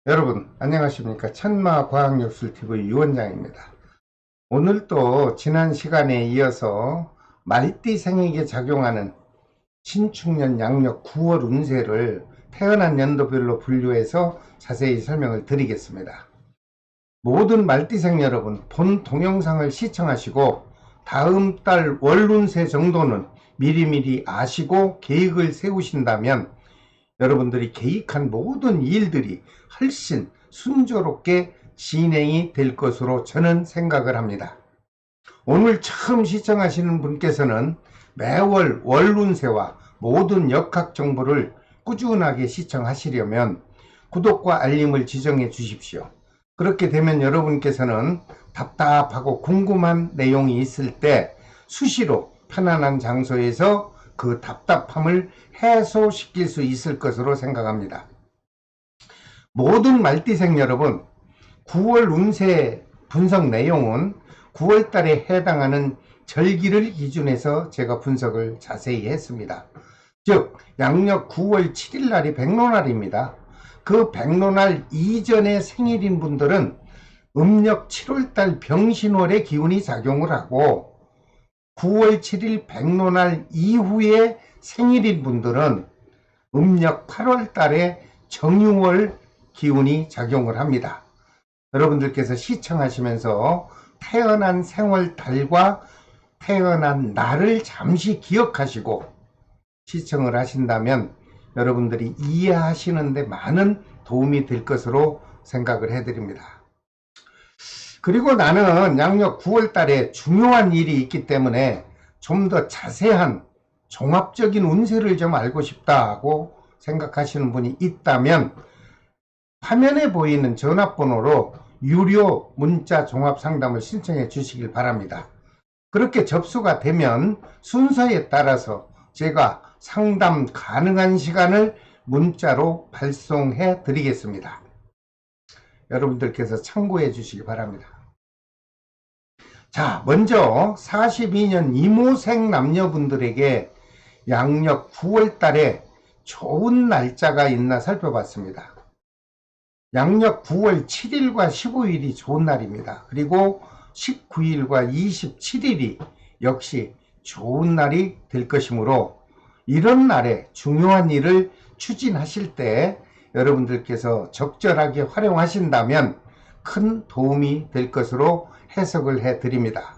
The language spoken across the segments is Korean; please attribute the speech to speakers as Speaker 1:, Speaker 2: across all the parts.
Speaker 1: 여러분 안녕하십니까. 천마과학예술TV 유원장입니다. 오늘 또 지난 시간에 이어서 말띠생에게 작용하는 신축년 양력 9월 운세를 태어난 연도별로 분류해서 자세히 설명을 드리겠습니다. 모든 말띠생 여러분, 본 동영상을 시청하시고 다음 달 월운세 정도는 미리미리 아시고 계획을 세우신다면 여러분들이 계획한 모든 일들이 훨씬 순조롭게 진행이 될 것으로 저는 생각을 합니다. 오늘 처음 시청하시는 분께서는 매월 월운세와 모든 역학 정보를 꾸준하게 시청하시려면 구독과 알림을 지정해 주십시오. 그렇게 되면 여러분께서는 답답하고 궁금한 내용이 있을 때 수시로 편안한 장소에서 그 답답함을 해소시킬 수 있을 것으로 생각합니다. 모든 말띠생 여러분, 9월 운세 분석 내용은 9월 달에 해당하는 절기를 기준해서 제가 분석을 자세히 했습니다. 즉 양력 9월 7일 날이 백로날입니다. 그 백로날 이전의 생일인 분들은 음력 7월달 병신월의 기운이 작용을 하고 9월 7일 백로날 이후에 생일인 분들은 음력 8월달에 정유월 기운이 작용을 합니다. 여러분들께서 시청하시면서 태어난 생월달과 태어난 날을 잠시 기억하시고 시청을 하신다면 여러분들이 이해하시는데 많은 도움이 될 것으로 생각을 해드립니다. 그리고 나는 양력 9월 달에 중요한 일이 있기 때문에 좀 더 자세한 종합적인 운세를 좀 알고 싶다고 생각하시는 분이 있다면 화면에 보이는 전화번호로 유료 문자 종합 상담을 신청해 주시길 바랍니다. 그렇게 접수가 되면 순서에 따라서 제가 상담 가능한 시간을 문자로 발송해 드리겠습니다. 여러분들께서 참고해 주시기 바랍니다. 자, 먼저 42년 이모생 남녀분들에게 양력 9월 달에 좋은 날짜가 있나 살펴봤습니다. 양력 9월 7일과 15일이 좋은 날입니다. 그리고 19일과 27일이 역시 좋은 날이 될 것이므로 이런 날에 중요한 일을 추진하실 때 여러분들께서 적절하게 활용하신다면 큰 도움이 될 것으로 해석을 해 드립니다.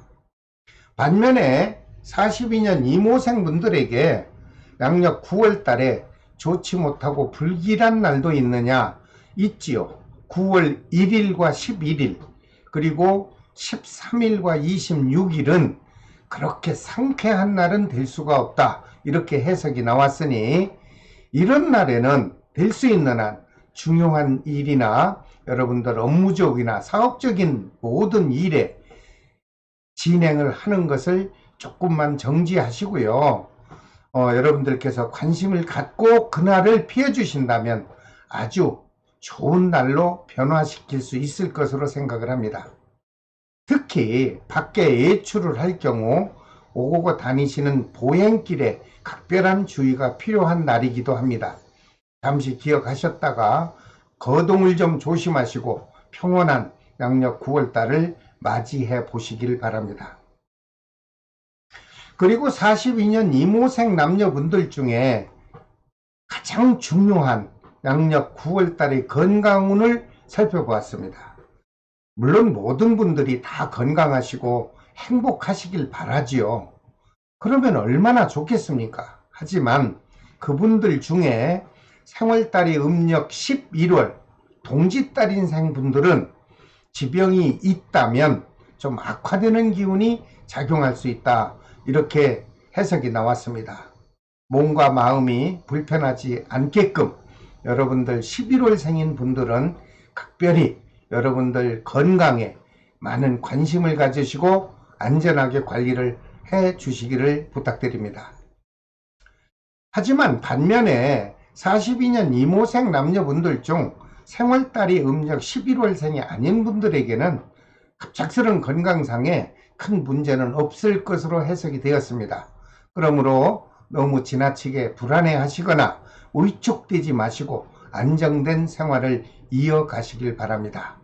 Speaker 1: 반면에 42년 이모생 분들에게 양력 9월 달에 좋지 못하고 불길한 날도 있느냐? 있지요. 9월 1일과 11일 그리고 13일과 26일은 그렇게 상쾌한 날은 될 수가 없다, 이렇게 해석이 나왔으니 이런 날에는 될 수 있는 한 중요한 일이나 여러분들 업무적이나 사업적인 모든 일에 진행을 하는 것을 조금만 정지하시고요. 여러분들께서 관심을 갖고 그날을 피해 주신다면 아주 좋은 날로 변화시킬 수 있을 것으로 생각을 합니다. 특히 밖에 외출을 할 경우 오고 다니시는 보행길에 각별한 주의가 필요한 날이기도 합니다. 잠시 기억하셨다가 거동을 좀 조심하시고 평온한 양력 9월달을 맞이해 보시길 바랍니다. 그리고 42년 이모생 남녀분들 중에 가장 중요한 양력 9월달의 건강운을 살펴보았습니다. 물론 모든 분들이 다 건강하시고 행복하시길 바라지요. 그러면 얼마나 좋겠습니까? 하지만 그분들 중에 생월달이 음력 11월 동짓달 인생 분들은 지병이 있다면 좀 악화되는 기운이 작용할 수 있다, 이렇게 해석이 나왔습니다. 몸과 마음이 불편하지 않게끔 여러분들 11월 생인 분들은 각별히 여러분들 건강에 많은 관심을 가지시고 안전하게 관리를 해 주시기를 부탁드립니다. 하지만 반면에 42년 이모생 남녀분들 중 생월달이 음력 11월생이 아닌 분들에게는 갑작스러운 건강상에 큰 문제는 없을 것으로 해석이 되었습니다. 그러므로 너무 지나치게 불안해 하시거나 위축되지 마시고 안정된 생활을 이어가시길 바랍니다.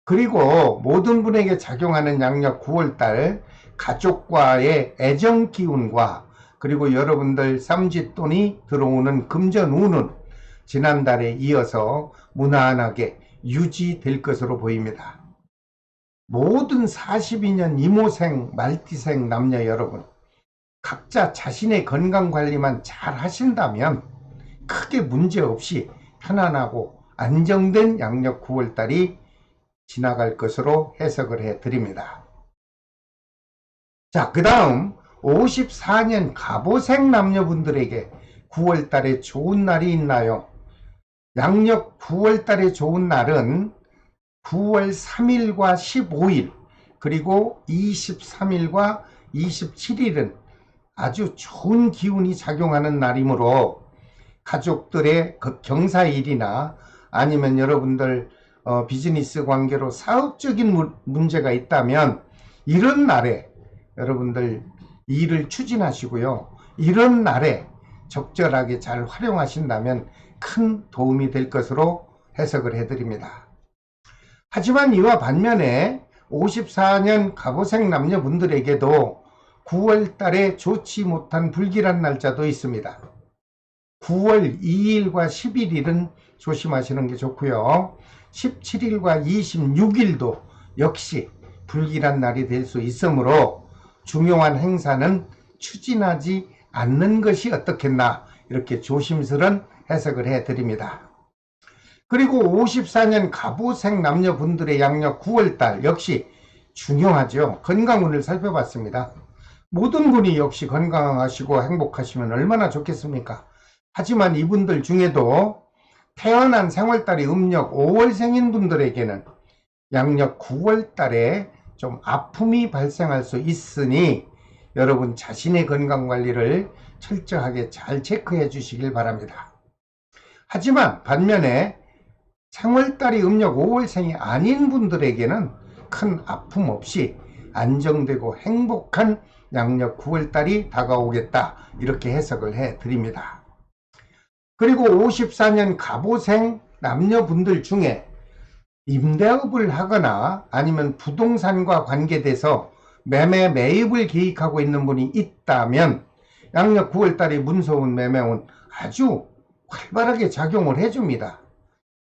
Speaker 1: 그리고 모든 분에게 작용하는 양력 9월달 가족과의 애정 기운과 그리고 여러분들 삼짓돈이 들어오는 금전운은 지난달에 이어서 무난하게 유지될 것으로 보입니다. 모든 42년 이모생, 말띠생 남녀 여러분, 각자 자신의 건강관리만 잘 하신다면 크게 문제없이 편안하고 안정된 양력 9월달이 지나갈 것으로 해석을 해드립니다. 자, 그 다음 54년 갑오생 남녀분들에게 9월달에 좋은 날이 있나요? 양력 9월달에 좋은 날은 9월 3일과 15일 그리고 23일과 27일은 아주 좋은 기운이 작용하는 날이므로 가족들의 경사일이나 아니면 여러분들 비즈니스 관계로 사업적인 문제가 있다면 이런 날에 여러분들 일을 추진하시고요. 이런 날에 적절하게 잘 활용하신다면 큰 도움이 될 것으로 해석을 해드립니다. 하지만 이와 반면에 54년 갑오생 남녀분들에게도 9월 달에 좋지 못한 불길한 날짜도 있습니다. 9월 2일과 11일은 조심하시는 게 좋고요. 17일과 26일도 역시 불길한 날이 될 수 있으므로 중요한 행사는 추진하지 않는 것이 어떻겠나 이렇게 조심스런 해석을 해드립니다. 그리고 54년 갑오생 남녀분들의 양력 9월달 역시 중요하죠. 건강운을 살펴봤습니다. 모든 분이 역시 건강하시고 행복하시면 얼마나 좋겠습니까? 하지만 이분들 중에도 태어난 생월달이 음력 5월생인 분들에게는 양력 9월달에 좀 아픔이 발생할 수 있으니 여러분 자신의 건강관리를 철저하게 잘 체크해 주시길 바랍니다. 하지만 반면에 생월달이 음력 5월생이 아닌 분들에게는 큰 아픔 없이 안정되고 행복한 양력 9월달이 다가오겠다 이렇게 해석을 해 드립니다. 그리고 54년 갑오생 남녀분들 중에 임대업을 하거나 아니면 부동산과 관계돼서 매매 매입을 계획하고 있는 분이 있다면 양력 9월달이 문서운 매매운 아주 활발하게 작용을 해줍니다.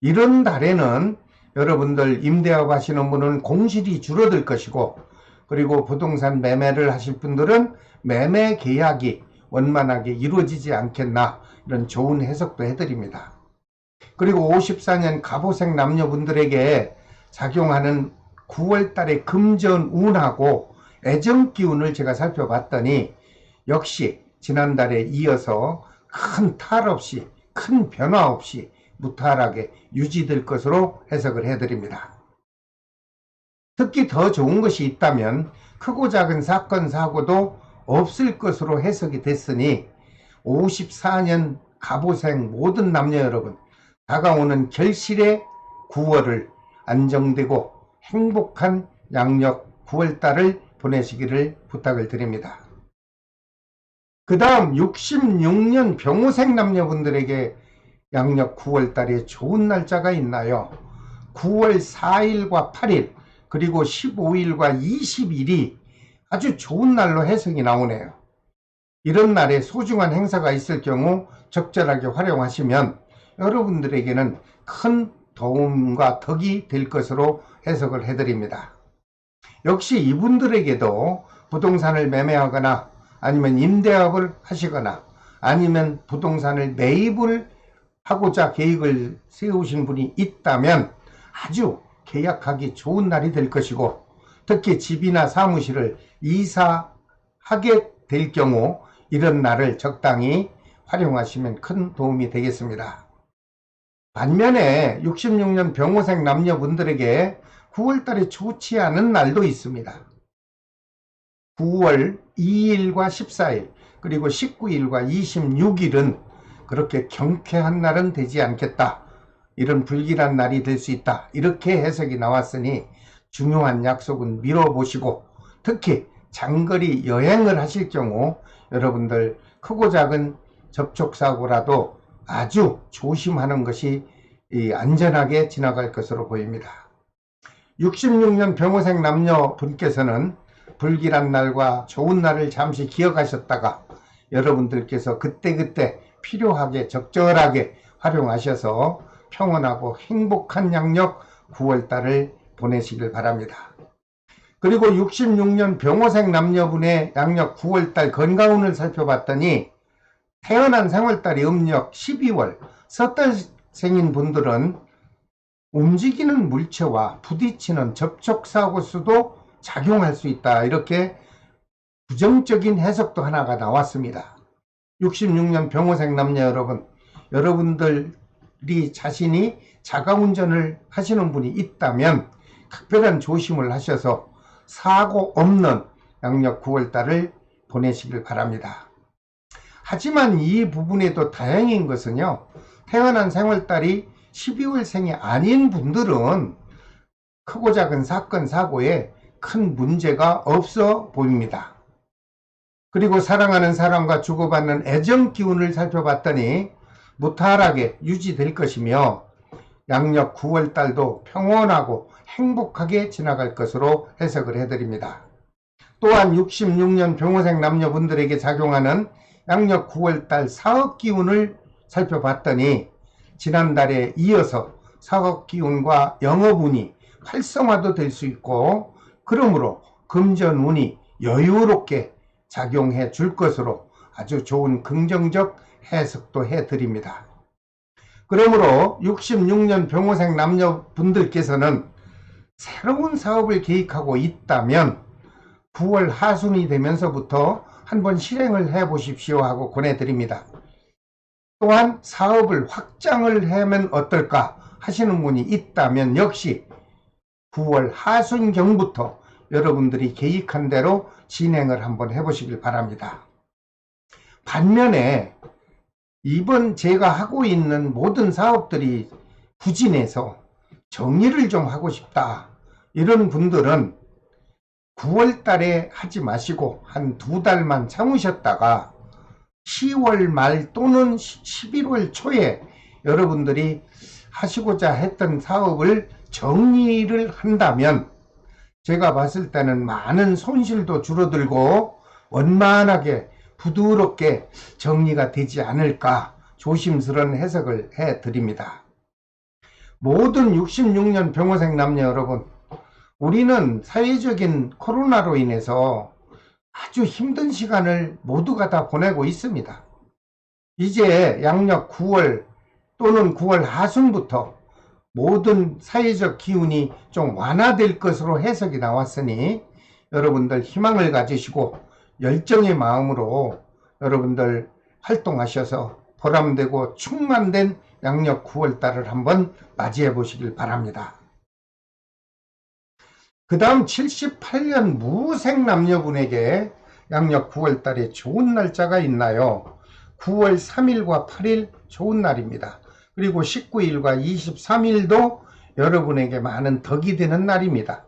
Speaker 1: 이런 달에는 여러분들 임대업 하시는 분은 공실이 줄어들 것이고 그리고 부동산 매매를 하실 분들은 매매 계약이 원만하게 이루어지지 않겠나 이런 좋은 해석도 해드립니다. 그리고 54년 갑오생 남녀분들에게 작용하는 9월달의 금전운하고 애정기운을 제가 살펴봤더니 역시 지난달에 이어서 큰 탈 없이 큰 변화 없이 무탈하게 유지될 것으로 해석을 해드립니다. 특히 더 좋은 것이 있다면 크고 작은 사건 사고도 없을 것으로 해석이 됐으니 54년 갑오생 모든 남녀 여러분 다가오는 결실의 9월을 안정되고 행복한 양력 9월달을 보내시기를 부탁을 드립니다. 그 다음 66년 병오생 남녀분들에게 양력 9월달에 좋은 날짜가 있나요? 9월 4일과 8일 그리고 15일과 20일이 아주 좋은 날로 해석이 나오네요. 이런 날에 소중한 행사가 있을 경우 적절하게 활용하시면 여러분들에게는 큰 도움과 덕이 될 것으로 해석을 해드립니다. 역시 이분들에게도 부동산을 매매하거나 아니면 임대업을 하시거나 아니면 부동산을 매입을 하고자 계획을 세우신 분이 있다면 아주 계약하기 좋은 날이 될 것이고 특히 집이나 사무실을 이사하게 될 경우 이런 날을 적당히 활용하시면 큰 도움이 되겠습니다. 반면에 66년 병오생 남녀분들에게 9월달에 좋지 않은 날도 있습니다. 9월 2일과 14일 그리고 19일과 26일은 그렇게 경쾌한 날은 되지 않겠다. 이런 불길한 날이 될 수 있다. 이렇게 해석이 나왔으니 중요한 약속은 미뤄보시고 특히 장거리 여행을 하실 경우 여러분들 크고 작은 접촉사고라도 아주 조심하는 것이 안전하게 지나갈 것으로 보입니다. 66년 병호생 남녀분께서는 불길한 날과 좋은 날을 잠시 기억하셨다가 여러분들께서 그때그때 필요하게 적절하게 활용하셔서 평온하고 행복한 양력 9월달을 보내시길 바랍니다. 그리고 66년 병호생 남녀분의 양력 9월달 건강운을 살펴봤더니 태어난 생월달이 음력 12월 섣달생인 분들은 움직이는 물체와 부딪히는 접촉사고 수도 작용할 수 있다. 이렇게 부정적인 해석도 하나가 나왔습니다. 66년 병호생 남녀 여러분, 여러분들이 자신이 자가운전을 하시는 분이 있다면 각별한 조심을 하셔서 사고 없는 양력 9월달을 보내시길 바랍니다. 하지만 이 부분에도 다행인 것은요, 태어난 생월달이 12월생이 아닌 분들은 크고 작은 사건 사고에 큰 문제가 없어 보입니다. 그리고 사랑하는 사람과 주고받는 애정 기운을 살펴봤더니 무탈하게 유지될 것이며 양력 9월달도 평온하고 행복하게 지나갈 것으로 해석을 해드립니다. 또한 66년 병호생 남녀분들에게 작용하는 양력 9월달 사업기운을 살펴봤더니 지난달에 이어서 사업기운과 영업운이 활성화도 될 수 있고, 그러므로 금전운이 여유롭게 작용해 줄 것으로 아주 좋은 긍정적 해석도 해드립니다. 그러므로 66년 병호생 남녀분들께서는 새로운 사업을 계획하고 있다면 9월 하순이 되면서부터 한번 실행을 해 보십시오 하고 권해드립니다. 또한 사업을 확장을 하면 어떨까 하시는 분이 있다면 역시 9월 하순경부터 여러분들이 계획한 대로 진행을 한번 해보시길 바랍니다. 반면에 이번 제가 하고 있는 모든 사업들이 부진해서 정리를 좀 하고 싶다, 이런 분들은 9월 달에 하지 마시고 한 2달만 참으셨다가 10월 말 또는 11월 초에 여러분들이 하시고자 했던 사업을 정리를 한다면 제가 봤을 때는 많은 손실도 줄어들고 원만하게 부드럽게 정리가 되지 않을까 조심스러운 해석을 해 드립니다. 모든 66년 병호생 남녀 여러분, 우리는 사회적인 코로나로 인해서 아주 힘든 시간을 모두가 다 보내고 있습니다. 이제 양력 9월 또는 9월 하순부터 모든 사회적 기운이 좀 완화될 것으로 해석이 나왔으니 여러분들 희망을 가지시고 열정의 마음으로 여러분들 활동하셔서 보람되고 충만된 양력 9월달을 한번 맞이해 보시길 바랍니다. 그 다음 78년 무생 남녀분에게 양력 9월달에 좋은 날짜가 있나요? 9월 3일과 8일 좋은 날입니다. 그리고 19일과 23일도 여러분에게 많은 덕이 되는 날입니다.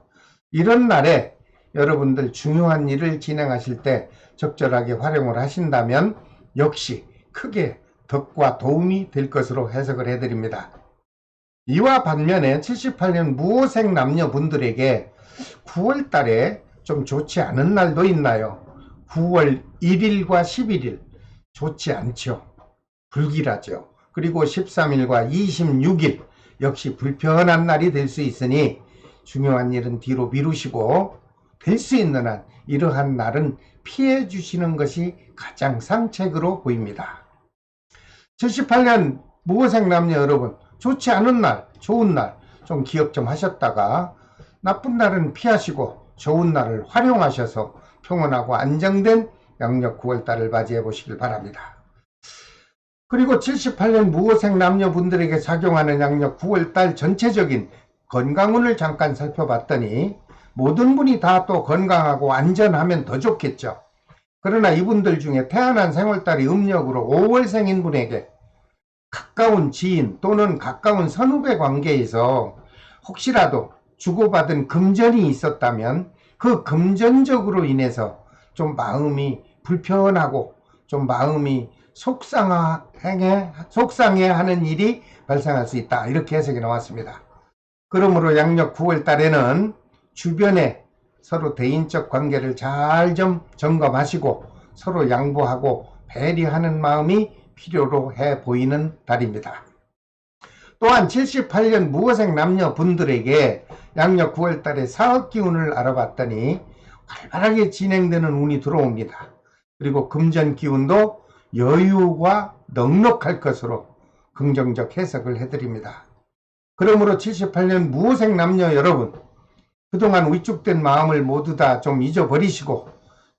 Speaker 1: 이런 날에 여러분들 중요한 일을 진행하실 때 적절하게 활용을 하신다면 역시 크게 덕과 도움이 될 것으로 해석을 해드립니다. 이와 반면에 78년 무호생 남녀분들에게 9월 달에 좀 좋지 않은 날도 있나요? 9월 1일과 11일 좋지 않죠. 불길하죠. 그리고 13일과 26일 역시 불편한 날이 될 수 있으니 중요한 일은 뒤로 미루시고 될 수 있는 한 이러한 날은 피해 주시는 것이 가장 상책으로 보입니다. 78년 무호생 남녀 여러분, 좋지 않은 날, 좋은 날 좀 기억 좀 하셨다가 나쁜 날은 피하시고 좋은 날을 활용하셔서 평온하고 안정된 양력 9월달을 맞이해 보시길 바랍니다. 그리고 78년 무호생 남녀분들에게 작용하는 양력 9월달 전체적인 건강운을 잠깐 살펴봤더니 모든 분이 다 또 건강하고 안전하면 더 좋겠죠. 그러나 이분들 중에 태어난 생월달이 음력으로 5월생인 분에게 가까운 지인 또는 가까운 선후배 관계에서 혹시라도 주고받은 금전이 있었다면 그 금전적으로 인해서 좀 마음이 불편하고 좀 마음이 속상해하는 일이 발생할 수 있다. 이렇게 해석이 나왔습니다. 그러므로 양력 9월 달에는 주변에 서로 대인적 관계를 잘 좀 점검하시고 서로 양보하고 배려하는 마음이 필요로 해 보이는 달입니다. 또한 78년 무호생 남녀분들에게 양력 9월 달에 사업 기운을 알아봤더니 활발하게 진행되는 운이 들어옵니다. 그리고 금전 기운도 여유와 넉넉할 것으로 긍정적 해석을 해드립니다. 그러므로 78년 무호생 남녀 여러분, 그동안 위축된 마음을 모두 다 좀 잊어버리시고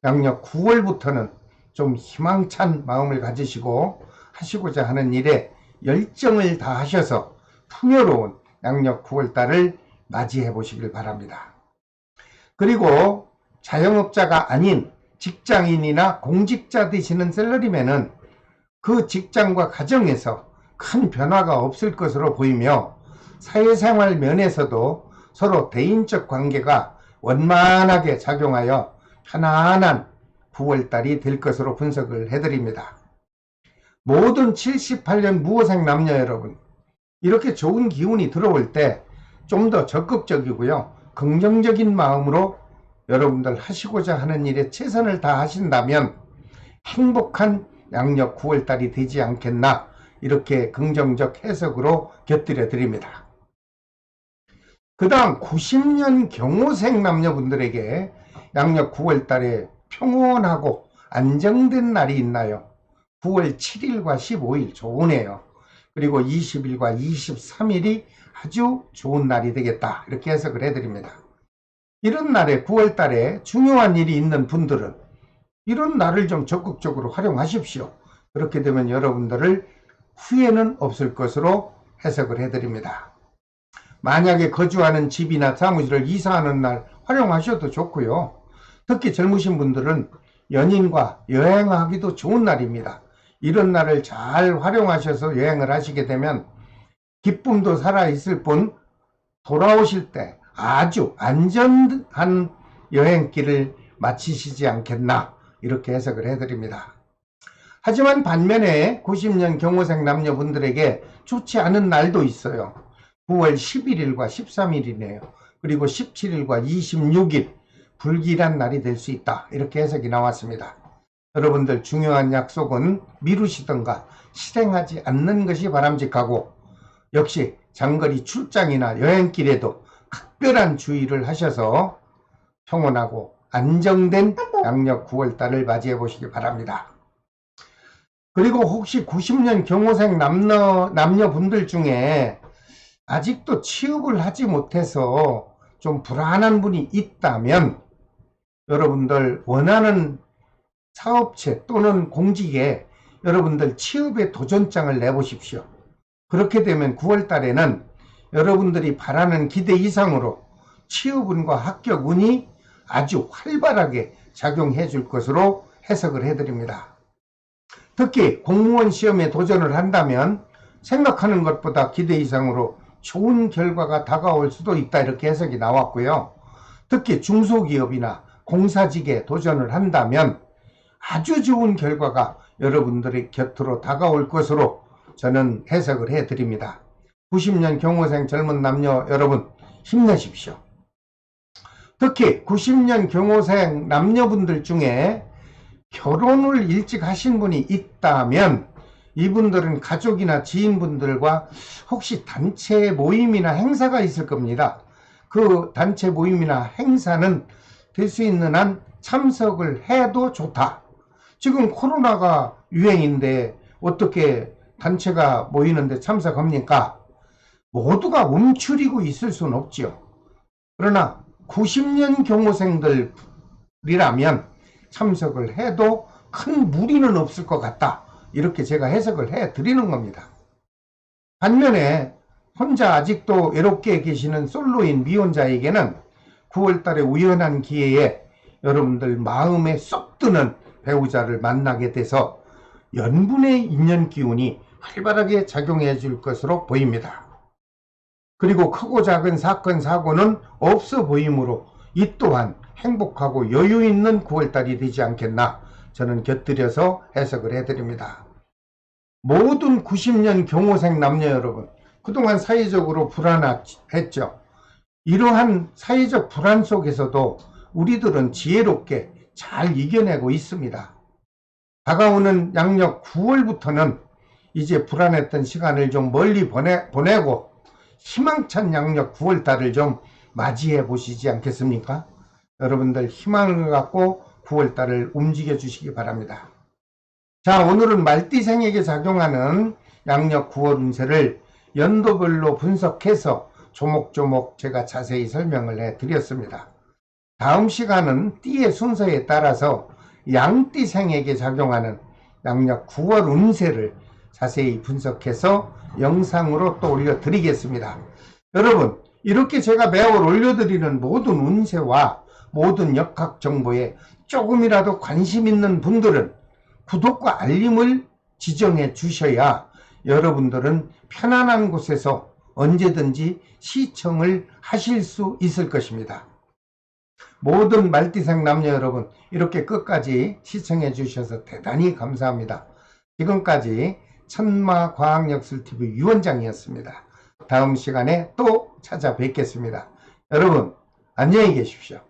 Speaker 1: 양력 9월부터는 좀 희망찬 마음을 가지시고 하시고자 하는 일에 열정을 다하셔서 풍요로운 양력 9월달을 맞이해 보시길 바랍니다. 그리고 자영업자가 아닌 직장인이나 공직자 되시는 샐러리맨은 그 직장과 가정에서 큰 변화가 없을 것으로 보이며 사회생활 면에서도 서로 대인적 관계가 원만하게 작용하여 편안한 9월달이 될 것으로 분석을 해드립니다. 모든 78년 무호생 남녀 여러분, 이렇게 좋은 기운이 들어올 때 좀 더 적극적이고요, 긍정적인 마음으로 여러분들 하시고자 하는 일에 최선을 다하신다면 행복한 양력 9월달이 되지 않겠나, 이렇게 긍정적 해석으로 곁들여 드립니다. 그 다음 90년 경호생 남녀분들에게 양력 9월달에 평온하고 안정된 날이 있나요? 9월 7일과 15일 좋으네요. 그리고 20일과 23일이 아주 좋은 날이 되겠다, 이렇게 해석을 해드립니다. 이런 날에 9월달에 중요한 일이 있는 분들은 이런 날을 좀 적극적으로 활용하십시오. 그렇게 되면 여러분들을 후회는 없을 것으로 해석을 해드립니다. 만약에 거주하는 집이나 사무실을 이사하는 날 활용하셔도 좋고요. 특히 젊으신 분들은 연인과 여행하기도 좋은 날입니다. 이런 날을 잘 활용하셔서 여행을 하시게 되면 기쁨도 살아있을 뿐 돌아오실 때 아주 안전한 여행길을 마치시지 않겠나, 이렇게 해석을 해드립니다. 하지만 반면에 90년 경호생 남녀분들에게 좋지 않은 날도 있어요. 9월 11일과 13일이네요. 그리고 17일과 26일 불길한 날이 될 수 있다, 이렇게 해석이 나왔습니다. 여러분들 중요한 약속은 미루시던가 실행하지 않는 것이 바람직하고, 역시 장거리 출장이나 여행길에도 각별한 주의를 하셔서 평온하고 안정된 양력 9월달을 맞이해 보시기 바랍니다. 그리고 혹시 90년 경호생 남녀분들 중에 아직도 취업을 하지 못해서 좀 불안한 분이 있다면 여러분들 원하는 사업체 또는 공직에 여러분들 취업의 도전장을 내보십시오. 그렇게 되면 9월 달에는 여러분들이 바라는 기대 이상으로 취업운과 합격운이 아주 활발하게 작용해 줄 것으로 해석을 해드립니다. 특히 공무원 시험에 도전을 한다면 생각하는 것보다 기대 이상으로 좋은 결과가 다가올 수도 있다, 이렇게 해석이 나왔고요. 특히 중소기업이나 공사직에 도전을 한다면 아주 좋은 결과가 여러분들의 곁으로 다가올 것으로 저는 해석을 해드립니다. 90년 경호생 젊은 남녀 여러분, 힘내십시오. 특히 90년 경호생 남녀분들 중에 결혼을 일찍 하신 분이 있다면 이분들은 가족이나 지인분들과 혹시 단체 모임이나 행사가 있을 겁니다. 그 단체 모임이나 행사는 될 수 있는 한 참석을 해도 좋다. 지금 코로나가 유행인데 어떻게 단체가 모이는데 참석합니까? 모두가 움츠리고 있을 수는 없지요. 그러나 90년 경호생들이라면 참석을 해도 큰 무리는 없을 것 같다, 이렇게 제가 해석을 해 드리는 겁니다. 반면에 혼자 아직도 외롭게 계시는 솔로인 미혼자에게는 9월달에 우연한 기회에 여러분들 마음에 쏙 드는 배우자를 만나게 돼서 연분의 인연 기운이 활발하게 작용해 줄 것으로 보입니다. 그리고 크고 작은 사건 사고는 없어 보이므로 이 또한 행복하고 여유 있는 9월달이 되지 않겠나, 저는 곁들여서 해석을 해드립니다. 모든 90년 경호생 남녀 여러분, 그동안 사회적으로 불안했죠. 이러한 사회적 불안 속에서도 우리들은 지혜롭게 잘 이겨내고 있습니다. 다가오는 양력 9월부터는 이제 불안했던 시간을 좀 멀리 보내고 희망찬 양력 9월달을 좀 맞이해 보시지 않겠습니까? 여러분들 희망을 갖고 9월달을 움직여 주시기 바랍니다. 자, 오늘은 말띠생에게 작용하는 양력 9월 운세를 연도별로 분석해서 조목조목 제가 자세히 설명을 해드렸습니다. 다음 시간은 띠의 순서에 따라서 양띠생에게 작용하는 양력 9월 운세를 자세히 분석해서 영상으로 또 올려드리겠습니다. 여러분, 이렇게 제가 매월 올려드리는 모든 운세와 모든 역학 정보에 조금이라도 관심 있는 분들은 구독과 알림을 지정해 주셔야 여러분들은 편안한 곳에서 언제든지 시청을 하실 수 있을 것입니다. 모든 말띠생 남녀 여러분, 이렇게 끝까지 시청해 주셔서 대단히 감사합니다. 지금까지 천마과학역술TV 유원장이었습니다. 다음 시간에 또 찾아뵙겠습니다. 여러분, 안녕히 계십시오.